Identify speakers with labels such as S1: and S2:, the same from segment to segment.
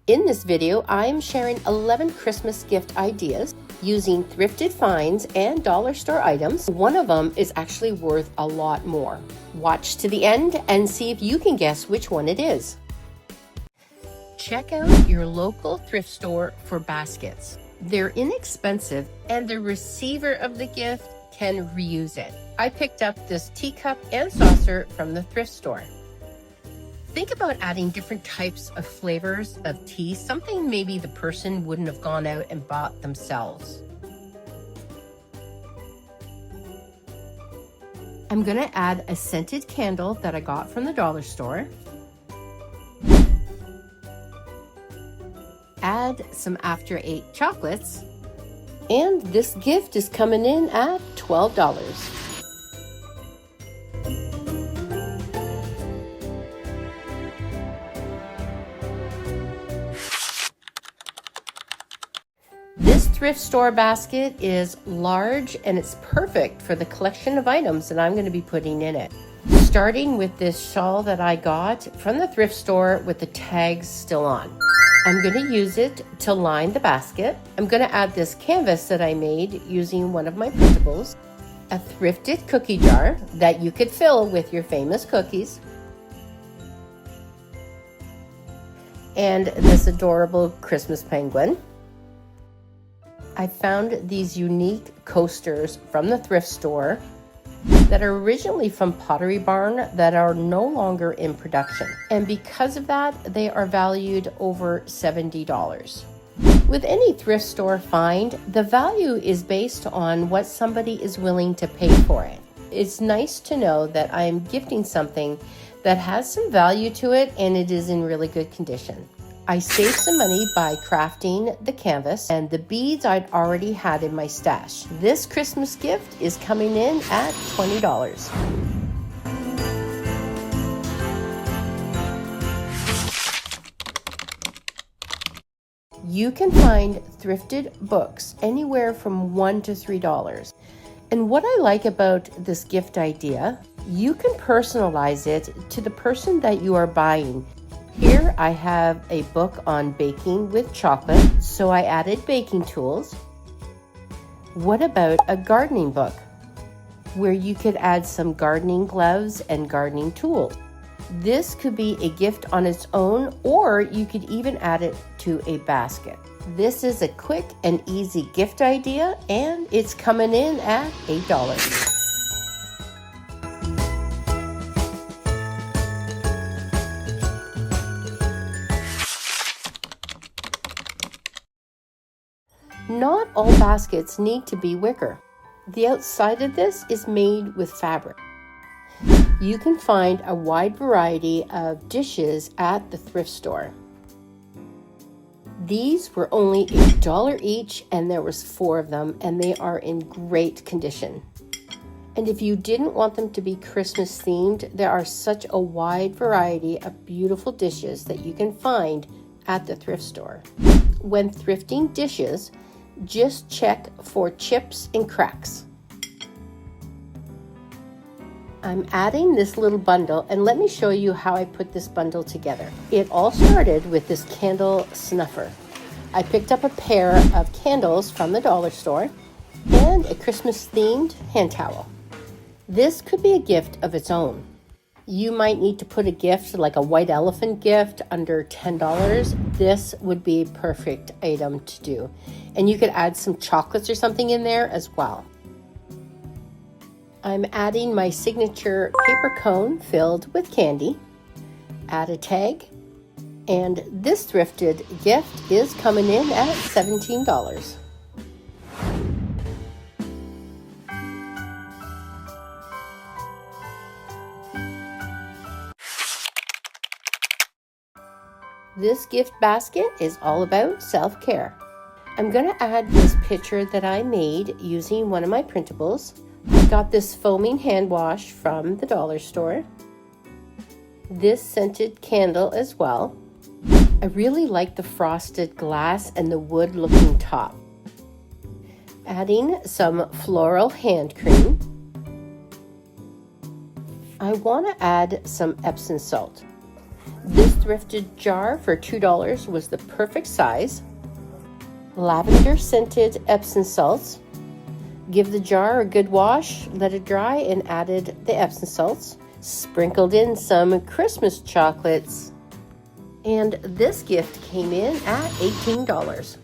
S1: In this video, I'm sharing 11 Christmas gift ideas using thrifted finds and dollar store items. One of them is actually worth a lot more. Watch to the end and see if you can guess which one it is. Check out your local thrift store for baskets. They're inexpensive and the receiver of the gift can reuse it. I picked up this teacup and saucer from the thrift store. Think about adding different types of flavors of tea, something maybe the person wouldn't have gone out and bought themselves. I'm going to add a scented candle that I got from the dollar store. Add some After 8 chocolates. And this gift is coming in at $12. This thrift store basket is large and it's perfect for the collection of items that I'm going to be putting in it. Starting with this shawl that I got from the thrift store with the tags still on. I'm going to use it to line the basket. I'm going to add this canvas that I made using one of my printables, a thrifted cookie jar that you could fill with your famous cookies, and this adorable Christmas penguin. I found these unique coasters from the thrift store that are originally from Pottery Barn that are no longer in production. And because of that, they are valued over $70. With any thrift store find, the value is based on what somebody is willing to pay for it. It's nice to know that I'm gifting something that has some value to it and it is in really good condition. I saved some money by crafting the canvas and the beads I'd already had in my stash. This Christmas gift is coming in at $20. You can find thrifted books anywhere from $1 to $3. And what I like about this gift idea, you can personalize it to the person that you are buying. Here I have a book on baking with chocolate, so I added baking tools. What about a gardening book, where you could add some gardening gloves and gardening tools? This could be a gift on its own, or you could even add it to a basket. This is a quick and easy gift idea, and it's coming in at $8. Not all baskets need to be wicker. The outside of this is made with fabric. You can find a wide variety of dishes at the thrift store. These were only $1 each and there was 4 of them and they are in great condition. And if you didn't want them to be Christmas themed, there are such a wide variety of beautiful dishes that you can find at the thrift store. When thrifting dishes, just check for chips and cracks. I'm adding this little bundle and let me show you how I put this bundle together. It all started with this candle snuffer. I picked up a pair of candles from the dollar store and a Christmas themed hand towel. This could be a gift of its own. You might need to put a gift like a white elephant gift under $10. This would be a perfect item to do. And you could add some chocolates or something in there as well. I'm adding my signature paper cone filled with candy. Add a tag. And this thrifted gift is coming in at $17. This gift basket is all about self-care. I'm going to add this picture that I made using one of my printables. I got this foaming hand wash from the dollar store. This scented candle as well. I really like the frosted glass and the wood looking top. Adding some floral hand cream. I want to add some Epsom salt. This thrifted jar for $2 was the perfect size. Lavender scented Epsom salts. Give the jar a good wash, let it dry, and added the Epsom salts. Sprinkled in some Christmas chocolates. And this gift came in at $18.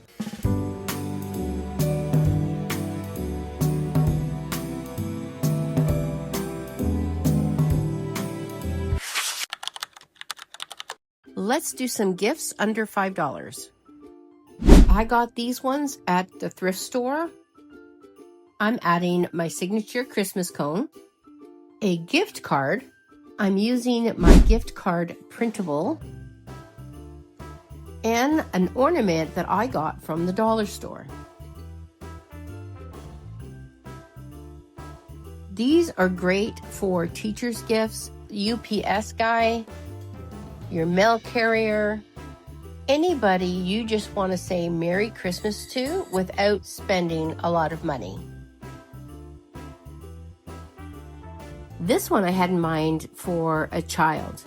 S1: Let's do some gifts under $5. I got these ones at the thrift store. I'm adding my signature Christmas cone, a gift card. I'm using my gift card printable, and an ornament that I got from the dollar store. These are great for teachers' gifts, UPS guy, your mail carrier, anybody you just want to say Merry Christmas to without spending a lot of money. This one I had in mind for a child.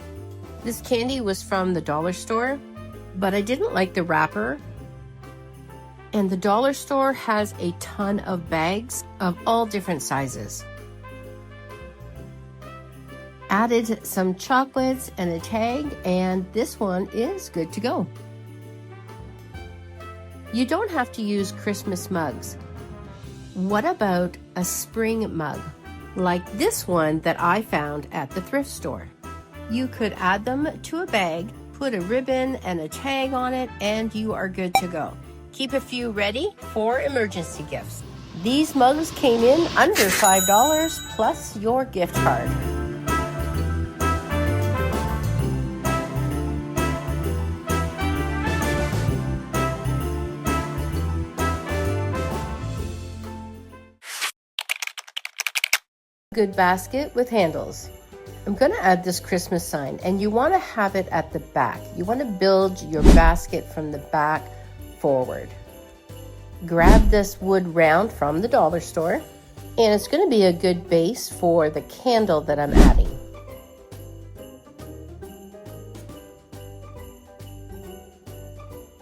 S1: This candy was from the dollar store, but I didn't like the wrapper. And the dollar store has a ton of bags of all different sizes. Added some chocolates and a tag, and this one is good to go. You don't have to use Christmas mugs. What about a spring mug, like this one that I found at the thrift store? You could add them to a bag, put a ribbon and a tag on it, and you are good to go. Keep a few ready for emergency gifts. These mugs came in under $5 plus your gift card. Good basket with handles. I'm going to add this Christmas sign, and you want to have it at the back. You want to build your basket from the back forward. Grab this wood round from the dollar store, and it's going to be a good base for the candle that I'm adding.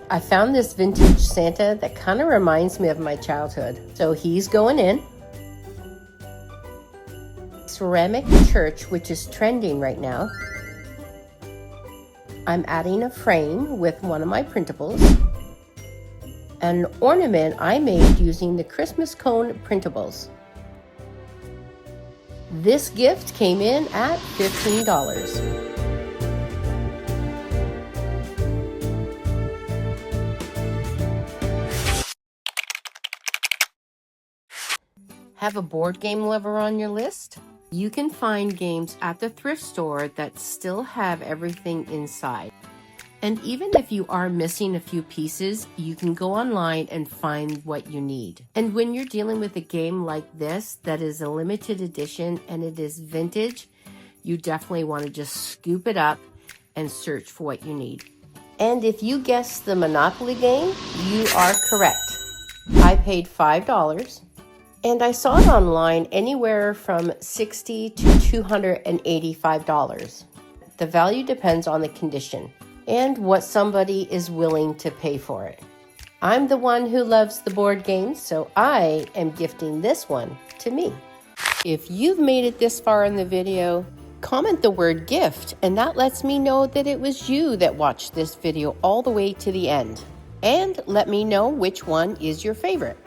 S1: I found this vintage Santa that kind of reminds me of my childhood, so he's going in. Ceramic church, which is trending right now. I'm adding a frame with one of my printables. An ornament I made using the Christmas cone printables. This gift came in at $15. Have a board game lover on your list? You can find games at the thrift store that still have everything inside. And even if you are missing a few pieces, you can go online and find what you need. And when you're dealing with a game like this that is a limited edition and it is vintage, you definitely want to just scoop it up and search for what you need. And if you guessed the Monopoly game, you are correct. I paid $5. And I saw it online anywhere from $60 to $285. The value depends on the condition and what somebody is willing to pay for it. I'm the one who loves the board games, so I am gifting this one to me. If you've made it this far in the video, comment the word gift, and that lets me know that it was you that watched this video all the way to the end. And let me know which one is your favorite.